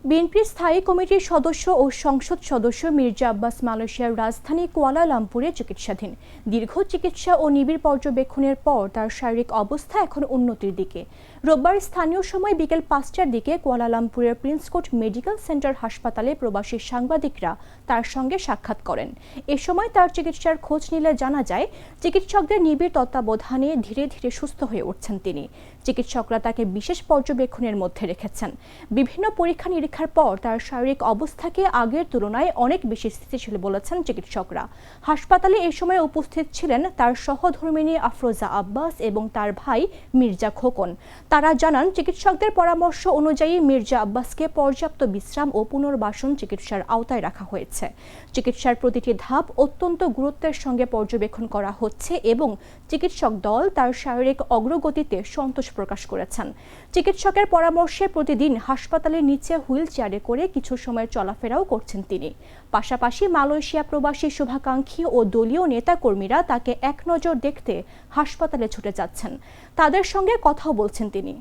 বিএনপির স্থায়ী কমিটির সদস্য ও সংসদ সদস্য মির্জা আব্বাস মালয়েশিয়ার রাজধানী কুয়ালালামপুরে চিকিৎসাধীন। দীর্ঘ চিকিৎসা ও নিবিড় পর্যবেক্ষণের পর তার শারীরিক অবস্থা এখন উন্নতির দিকে। রোববার স্থানীয় সময় বিকেল ৫টার দিকে কুয়ালালামপুরের প্রিন্স কোর্ট মেডিকেল সেন্টার হাসপাতালে প্রবাসী সাংবাদিকরা তার সঙ্গে সাক্ষাৎ করেন। এ সময় তার চিকিৎসার খোঁজ নিলে জানা যায়, চিকিৎসকদের নিবিড় তত্ত্বাবধানে ধীরে ধীরে সুস্থ হয়ে উঠছেন তিনি। চিকিৎসকরা তাকে বিশেষ পর্যবেক্ষণের মধ্যে রেখেছেন। বিভিন্ন পরীক্ষা নিরীক্ষার পর তার শারীরিক অবস্থাকে আগের তুলনায় অনেক বেশি স্থিতিশীল বলেছেন চিকিৎসকরা। হাসপাতালে এ সময় উপস্থিত ছিলেন তার সহধর্মিণী আফরোজা আব্বাস এবং তার ভাই মির্জা খোকন। তারা জানান, চিকিৎসকদের পরামর্শ অনুযায়ী মির্জা আব্বাসকে পর্যাপ্ত বিশ্রাম ও পুনর্বাসন চিকিৎসার আওতায় রাখা হয়েছে। চিকিৎসার প্রতিটি ধাপ অত্যন্ত গুরুত্বের সঙ্গে পর্যবেক্ষণ করা হচ্ছে এবং চিকিৎসক দল তার শারীরিক অগ্রগতিতে সন্তোষ প্রকাশ করেছেন। চিকিৎসকের পরামর্শে প্রতিদিন হাসপাতালের নিচে হুইল চেয়ারে করে কিছু সময় চলাফেরাও করছেন তিনি। পাশাপাশি মালয়েশিয়া প্রবাসী শুভাকাঙ্ক্ষী ও দলীয় নেতাকর্মীরা তাকে এক নজর দেখতে হাসপাতালে ছুটে যাচ্ছেন। তাদের সঙ্গে কথাও বলছেন তিনি।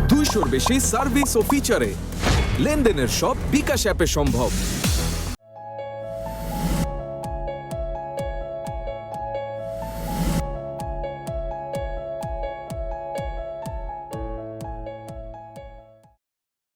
200-র বেশি সার্ভিস ও ফিচারে লেনদেনের সব বিকাশ অ্যাপে সম্ভব।